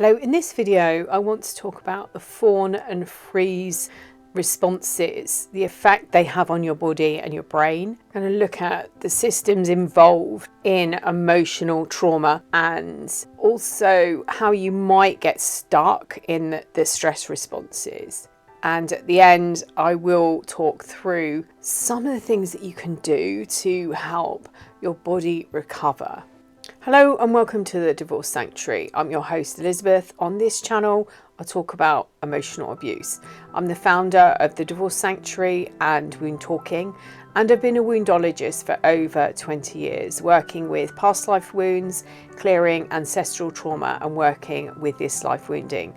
Hello, in this video I want to talk about the fawn and freeze responses, the effect they have on your body and your brain. I'm going to look at the systems involved in emotional trauma and also how you might get stuck in the stress responses. And at the end, I will talk through some of the things that you can do to help your body recover. Hello and welcome to the Divorce Sanctuary. I'm your host Elizabeth. On this channel, I talk about emotional abuse. I'm the founder of the Divorce Sanctuary and Wound Talking, and I've been a woundologist for over 20 years, working with past life wounds, clearing ancestral trauma and working with this life wounding.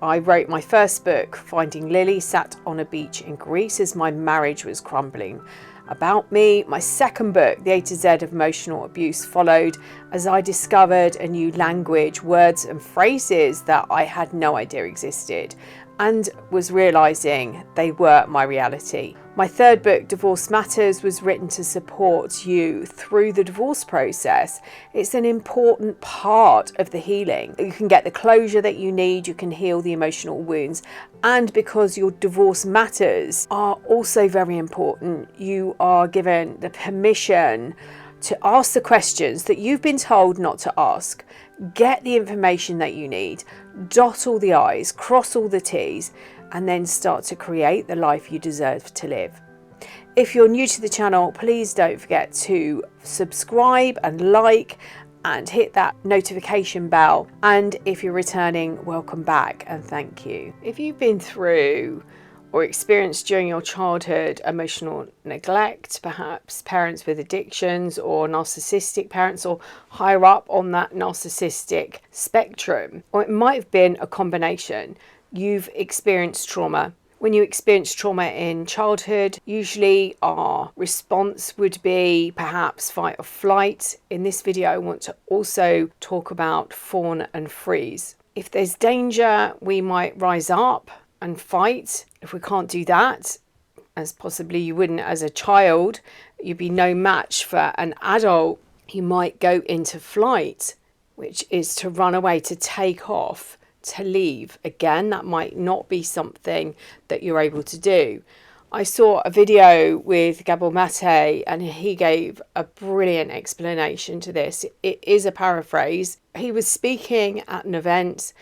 I wrote my first book, Finding Lily, sat on a beach in Greece as my marriage was crumbling. About me, my second book, The A to Z of Emotional Abuse, followed as I discovered a new language, words and phrases that I had no idea existed and was realising they were my reality. My third book, Divorce Matters, was written to support you through the divorce process. It's an important part of the healing. You can get the closure that you need, you can heal the emotional wounds, and because your divorce matters are also very important, you are given the permission to ask the questions that you've been told not to ask. Get the information that you need, dot all the I's, cross all the T's, and then start to create the life you deserve to live. If you're new to the channel, please don't forget to subscribe and like and hit that notification bell. And if you're returning, welcome back and thank you. If you've been through or experienced during your childhood emotional neglect, perhaps parents with addictions or narcissistic parents or higher up on that narcissistic spectrum, or it might have been a combination, you've experienced trauma. When you experience trauma in childhood, usually our response would be perhaps fight or flight. In this video, I want to also talk about fawn and freeze. If there's danger, we might rise up and fight. If we can't do that, as possibly you wouldn't as a child, you'd be no match for an adult, you might go into flight, which is to run away, to take off, to leave. Again, that might not be something that you're able to do. I saw a video with Gabor Mate and he gave a brilliant explanation to this. It is a paraphrase. He was speaking at an event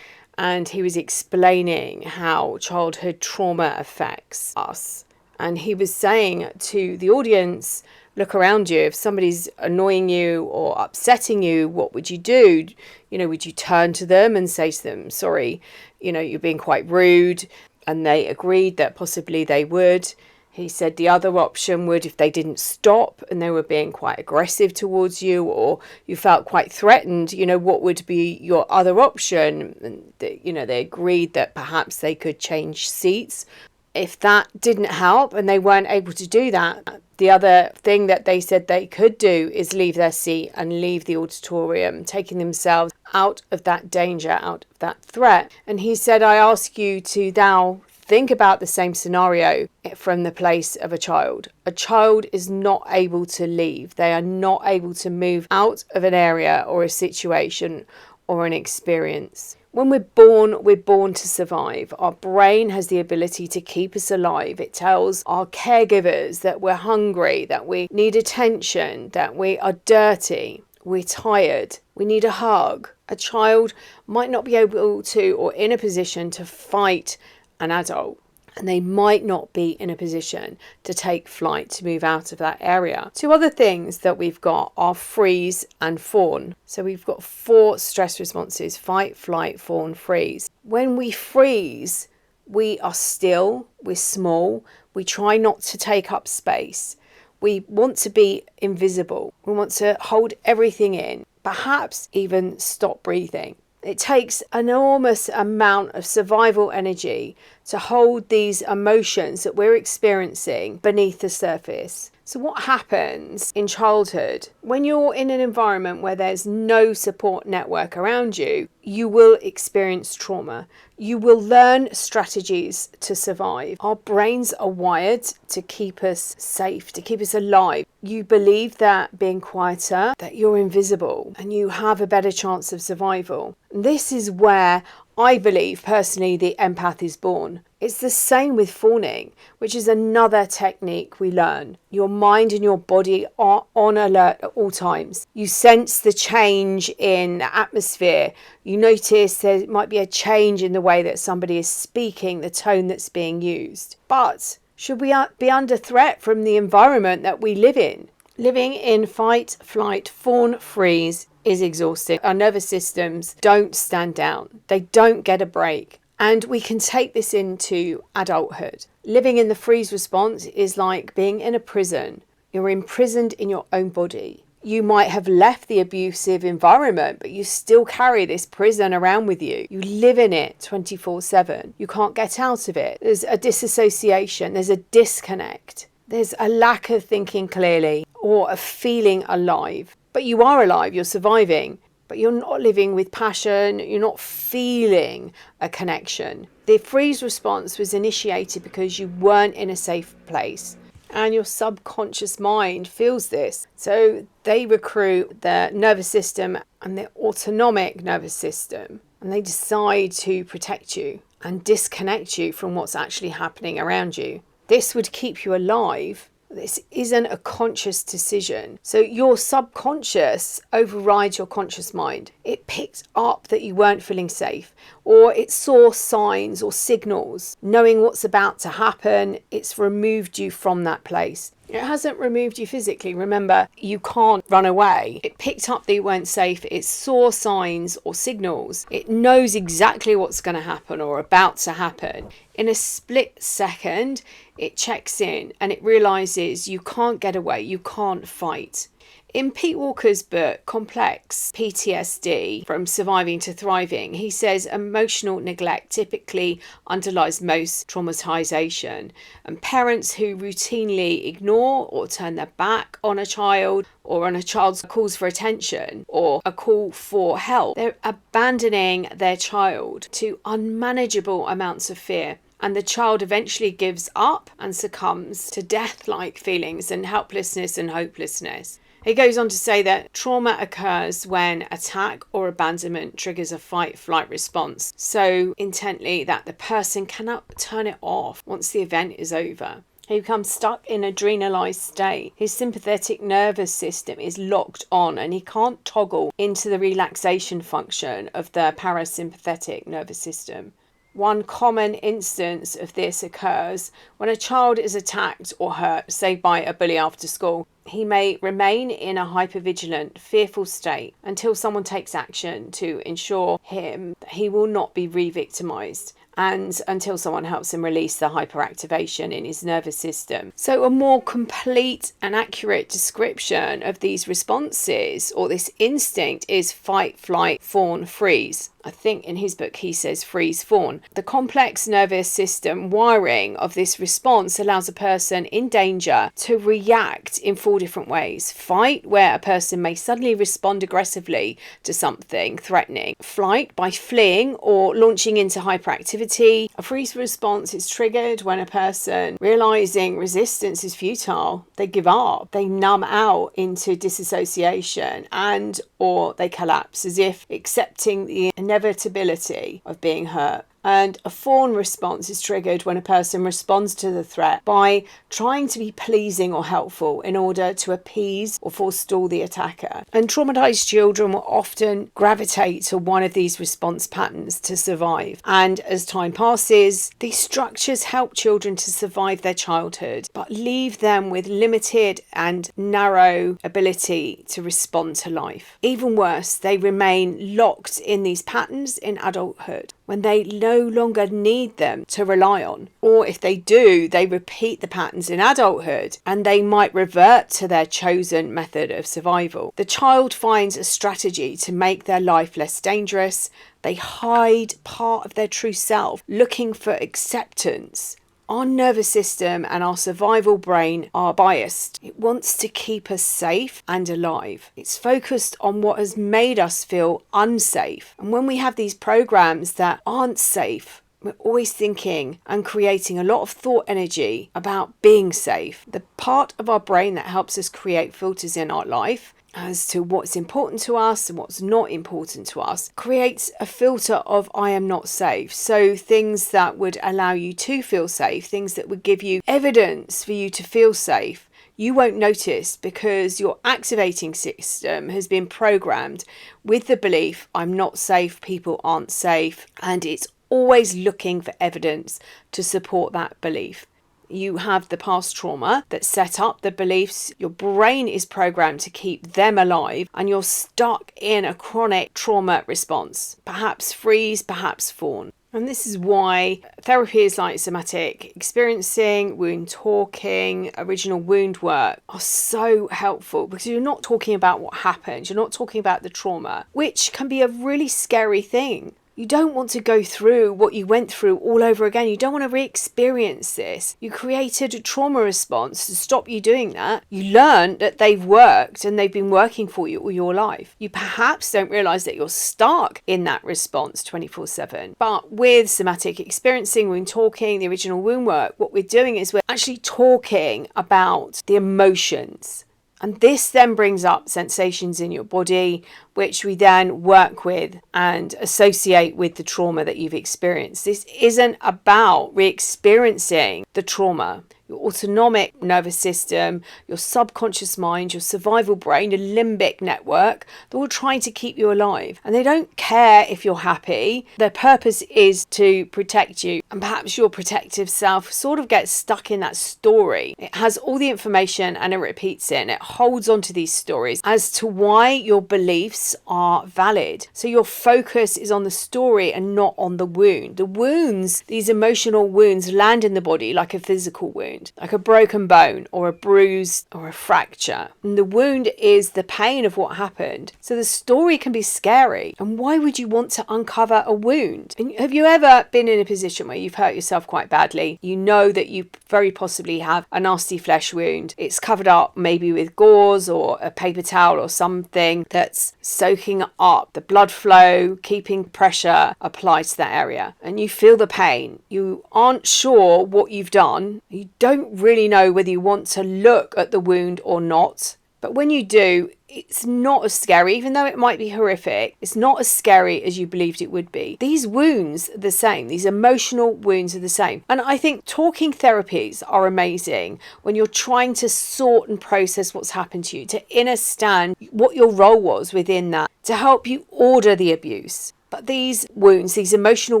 and he was explaining how childhood trauma affects us. And he was saying to the audience, look around you. If somebody's annoying you or upsetting you, what would you do? Would you turn to them and say to them, sorry, you're being quite rude? And they agreed that possibly they would. He said the other option would, if they didn't stop and they were being quite aggressive towards you or you felt quite threatened, what would be your other option? And they agreed that perhaps they could change seats. If that didn't help and they weren't able to do that, the other thing that they said they could do is leave their seat and leave the auditorium, taking themselves out of that danger, out of that threat. And he said, I ask you to now think about the same scenario from the place of a child. A child is not able to leave. They are not able to move out of an area or a situation or an experience. When we're born to survive. Our brain has the ability to keep us alive. It tells our caregivers that we're hungry, that we need attention, that we are dirty, we're tired, we need a hug. A child might not be able to or in a position to fight an adult, and they might not be in a position to take flight, to move out of that area. Two other things that we've got are freeze and fawn. So we've got 4 stress responses: fight, flight, fawn, freeze. When we freeze, we are still, we're small, we try not to take up space. We want to be invisible. We want to hold everything in, perhaps even stop breathing. It takes an enormous amount of survival energy to hold these emotions that we're experiencing beneath the surface. So what happens in childhood? When you're in an environment where there's no support network around you, you will experience trauma. You will learn strategies to survive. Our brains are wired to keep us safe, to keep us alive. You believe that being quieter, that you're invisible, and you have a better chance of survival. This is where I believe personally the empath is born. It's the same with fawning, which is another technique we learn. Your mind and your body are on alert at all times. You sense the change in atmosphere. You notice there might be a change in the way that somebody is speaking, the tone that's being used. But should we be under threat from the environment that we live in? Living in fight, flight, fawn, freeze is exhausting. Our nervous systems don't stand down. They don't get a break. And we can take this into adulthood. Living in the freeze response is like being in a prison. You're imprisoned in your own body. You might have left the abusive environment, but you still carry this prison around with you. You live in it 24/7. You can't get out of it. There's a disassociation. There's a disconnect. There's a lack of thinking clearly or of feeling alive. But you are alive. You're surviving. But you're not living with passion, you're not feeling a connection. The freeze response was initiated because you weren't in a safe place. And your subconscious mind feels this. So they recruit the nervous system and the autonomic nervous system. And they decide to protect you and disconnect you from what's actually happening around you. This would keep you alive. This isn't a conscious decision. So your subconscious overrides your conscious mind. It picked up that you weren't feeling safe, or it saw signs or signals. Knowing what's about to happen, it's removed you from that place. It hasn't removed you physically. Remember, you can't run away. It picked up that you weren't safe. It saw signs or signals. It knows exactly what's going to happen or about to happen. In a split second, it checks in and it realizes you can't get away. You can't fight. In Pete Walker's book, Complex PTSD, From Surviving to Thriving, he says emotional neglect typically underlies most traumatization. And parents who routinely ignore or turn their back on a child or on a child's calls for attention or a call for help, they're abandoning their child to unmanageable amounts of fear. And the child eventually gives up and succumbs to death-like feelings and helplessness and hopelessness. He goes on to say that trauma occurs when attack or abandonment triggers a fight-flight response so intently that the person cannot turn it off once the event is over. He becomes stuck in an adrenalized state. His sympathetic nervous system is locked on and he can't toggle into the relaxation function of the parasympathetic nervous system. One common instance of this occurs when a child is attacked or hurt, say by a bully after school. He may remain in a hypervigilant, fearful state until someone takes action to ensure him that he will not be re-victimized, and until someone helps him release the hyperactivation in his nervous system. So a more complete and accurate description of these responses or this instinct is fight, flight, fawn, freeze. I think in his book he says freeze, fawn. The complex nervous system wiring of this response allows a person in danger to react in 4 different ways. Fight, where a person may suddenly respond aggressively to something threatening. Flight, by fleeing or launching into hyperactivity. A freeze response is triggered when a person, realizing resistance is futile, they give up, they numb out into disassociation and or they collapse as if accepting the inevitability of being hurt. And a fawn response is triggered when a person responds to the threat by trying to be pleasing or helpful in order to appease or forestall the attacker. And traumatized children will often gravitate to one of these response patterns to survive. And as time passes, these structures help children to survive their childhood, but leave them with limited and narrow ability to respond to life. Even worse, they remain locked in these patterns in adulthood, when they no longer need them to rely on. Or if they do, they repeat the patterns in adulthood and they might revert to their chosen method of survival. The child finds a strategy to make their life less dangerous. They hide part of their true self, looking for acceptance Our nervous system and our survival brain are biased. It wants to keep us safe and alive. It's focused on what has made us feel unsafe. And when we have these programs that aren't safe, we're always thinking and creating a lot of thought energy about being safe. The part of our brain that helps us create filters in our life as to what's important to us and what's not important to us creates a filter of I am not safe. So things that would allow you to feel safe, things that would give you evidence for you to feel safe, you won't notice because your activating system has been programmed with the belief I'm not safe, people aren't safe, and it's always looking for evidence to support that belief. You have the past trauma that set up the beliefs. Your brain is programmed to keep them alive, and you're stuck in a chronic trauma response. Perhaps freeze, perhaps fawn. And this is why therapies like somatic experiencing, wound talking, original wound work are so helpful, because you're not talking about what happened. You're not talking about the trauma, which can be a really scary thing. You don't want to go through what you went through all over again. You don't want to re-experience this. You created a trauma response to stop you doing that. You learned that they've worked and they've been working for you all your life. You perhaps don't realize that you're stuck in that response 24/7. But with somatic experiencing, wound talking, the original wound work, what we're doing is we're actually talking about the emotions. And this then brings up sensations in your body, which we then work with and associate with the trauma that you've experienced. This isn't about re-experiencing the trauma. Your autonomic nervous system, your subconscious mind, your survival brain, the limbic network, they're all trying to keep you alive. And they don't care if you're happy. Their purpose is to protect you. And perhaps your protective self sort of gets stuck in that story. It has all the information and it repeats it. And it holds on to these stories as to why your beliefs are valid. So your focus is on the story and not on the wound. The wounds, these emotional wounds, land in the body like a physical wound, like a broken bone or a bruise or a fracture. And the wound is the pain of what happened. So the story can be scary. And why would you want to uncover a wound? And have you ever been in a position where you've hurt yourself quite badly? You know that you very possibly have a nasty flesh wound. It's covered up maybe with gauze or a paper towel or something that's soaking up the blood flow, keeping pressure applied to that area. And you feel the pain. You aren't sure what you've done. You don't really know whether you want to look at the wound or not. But when you do, it's not as scary, even though it might be horrific. It's not as scary as you believed it would be. These wounds are the same. These emotional wounds are the same. And I think talking therapies are amazing when you're trying to sort and process what's happened to you, to understand what your role was within that, to help you order the abuse. But these wounds, these emotional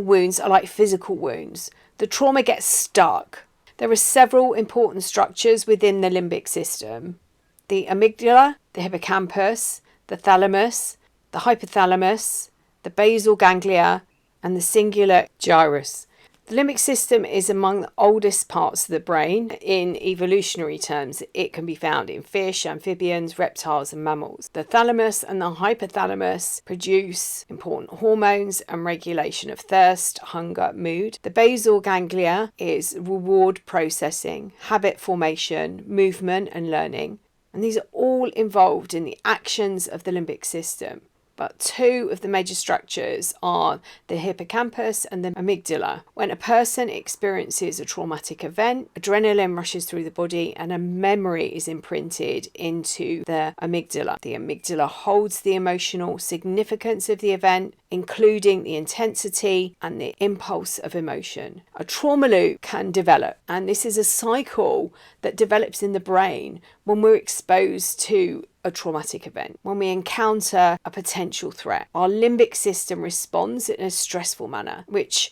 wounds, are like physical wounds. The trauma gets stuck. There are several important structures within the limbic system. The amygdala, the hippocampus, the thalamus, the hypothalamus, the basal ganglia, and the cingulate gyrus. The limbic system is among the oldest parts of the brain. In evolutionary terms, it can be found in fish, amphibians, reptiles, and mammals. The thalamus and the hypothalamus produce important hormones and regulation of thirst, hunger, mood. The basal ganglia is reward processing, habit formation, movement, and learning. And these are all involved in the actions of the limbic system. But two of the major structures are the hippocampus and the amygdala. When a person experiences a traumatic event, adrenaline rushes through the body and a memory is imprinted into the amygdala. The amygdala holds the emotional significance of the event, including the intensity and the impulse of emotion. A trauma loop can develop, and this is a cycle that develops in the brain when we're exposed to a traumatic event. When we encounter a potential threat, our limbic system responds in a stressful manner,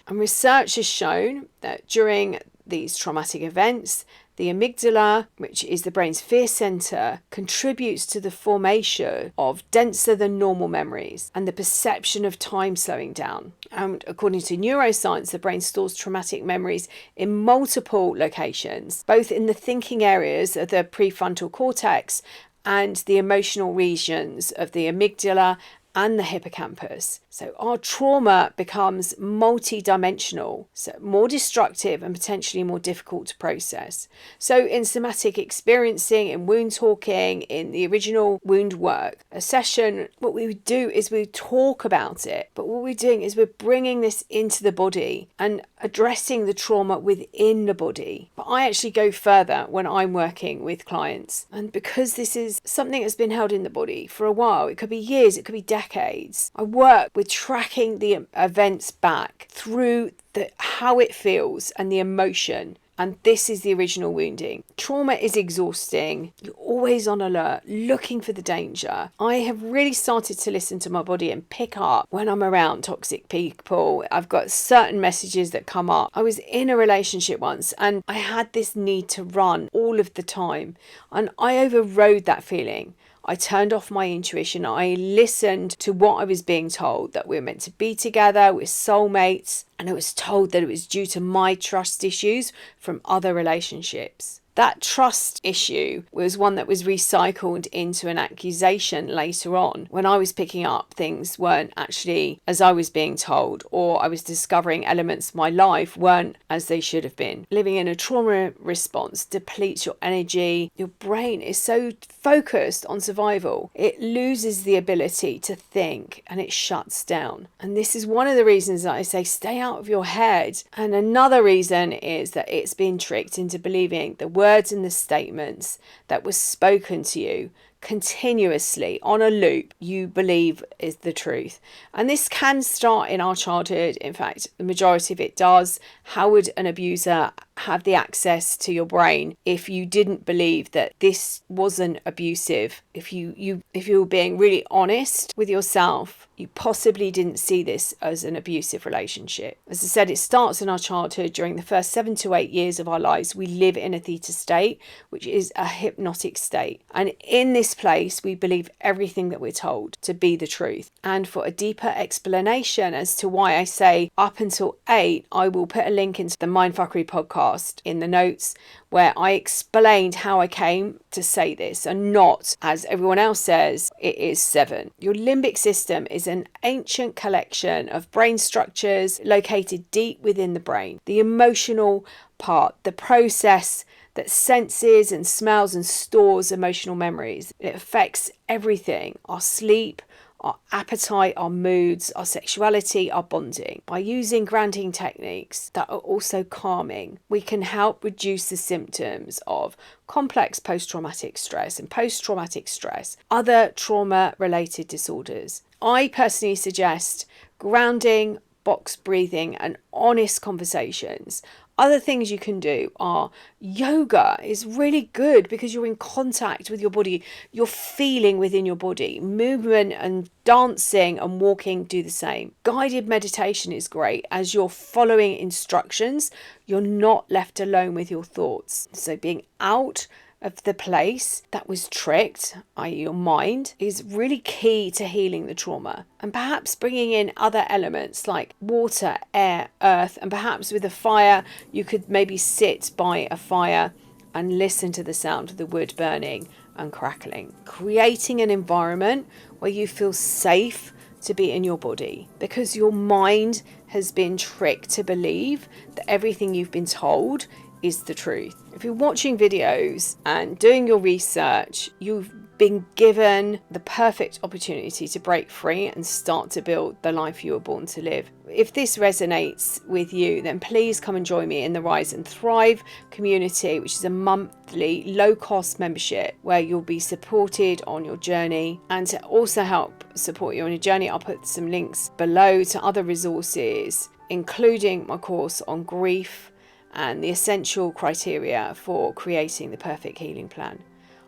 and research has shown that during these traumatic events, the amygdala, which is the brain's fear center, contributes to the formation of denser than normal memories and the perception of time slowing down. And according to neuroscience, the brain stores traumatic memories in multiple locations, both in the thinking areas of the prefrontal cortex and the emotional regions of the amygdala and the hippocampus. So our trauma becomes multi-dimensional, so more destructive and potentially more difficult to process. So in somatic experiencing, in wound talking, in the original wound work, a session, what we would do is we talk about it, but what we're doing is we're bringing this into the body and addressing the trauma within the body. But I actually go further when I'm working with clients, and because this is something that's been held in the body for a while, it could be years, it could be decades, I work with tracking the events back through how it feels and the emotion. And this is the original wounding. Trauma is exhausting. You're always on alert, looking for the danger. I have really started to listen to my body and pick up when I'm around toxic people. I've got certain messages that come up. I was in a relationship once and I had this need to run all of the time. And I overrode that feeling. I turned off my intuition. I listened to what I was being told, that we're meant to be together, we're soulmates. And I was told that it was due to my trust issues from other relationships. That trust issue was one that was recycled into an accusation later on when I was picking up things weren't actually as I was being told, or I was discovering elements of my life weren't as they should have been. Living in a trauma response depletes your energy. Your brain is so focused on survival, it loses the ability to think and it shuts down. And this is one of the reasons that I say stay out of your head. And another reason is that it's been tricked into believing the words and the statements that were spoken to you continuously on a loop you believe is the truth. And this can start in our childhood. In fact, the majority of it does. How would an abuser have the access to your brain if you didn't believe that this wasn't abusive? If you were being really honest with yourself, you possibly didn't see this as an abusive relationship. As I said, it starts in our childhood. During the first 7 to 8 years of our lives, we live in a theta state, which is a hypnotic state. And in this place, we believe everything that we're told to be the truth. And for a deeper explanation as to why I say up until 8, I will put a link into the Mindfuckery podcast in the notes, where I explained how I came to say this, and not, as everyone else says, it is 7. Your limbic system is an ancient collection of brain structures located deep within the brain. The emotional part, the process that senses and smells and stores emotional memories. It affects everything: our sleep, our appetite, our moods, our sexuality, our bonding. By using grounding techniques that are also calming, we can help reduce the symptoms of complex post-traumatic stress and post-traumatic stress, other trauma-related disorders. I personally suggest grounding, box breathing, and honest conversations. Other things you can do are yoga is really good because you're in contact with your body. You're feeling within your body. Movement and dancing and walking do the same. Guided meditation is great as you're following instructions. You're not left alone with your thoughts. So being out of the place that was tricked, i.e. your mind, is really key to healing the trauma. And perhaps bringing in other elements like water, air, earth, and perhaps with a fire, you could maybe sit by a fire and listen to the sound of the wood burning and crackling. Creating an environment where you feel safe to be in your body, because your mind has been tricked to believe that everything you've been told is the truth. If you're watching videos and doing your research, you've been given the perfect opportunity to break free and start to build the life you were born to live. If this resonates with you, then please come and join me in the Rise and Thrive community, which is a monthly low-cost membership where you'll be supported on your journey. And to also help support you on your journey, I'll put some links below to other resources, including my course on grief and the essential criteria for creating the perfect healing plan.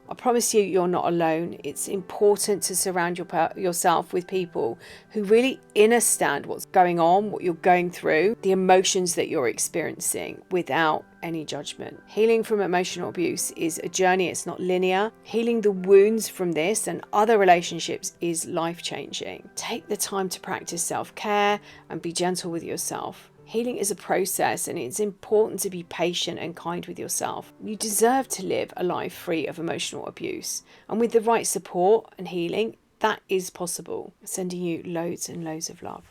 I promise you, you're not alone. It's important to surround yourself with people who really understand what's going on, what you're going through, the emotions that you're experiencing without any judgment. Healing from emotional abuse is a journey. It's not linear. Healing the wounds from this and other relationships is life-changing. Take the time to practice self-care and be gentle with yourself. Healing is a process, and it's important to be patient and kind with yourself. You deserve to live a life free of emotional abuse, and with the right support and healing, That is possible. Sending you loads and loads of love.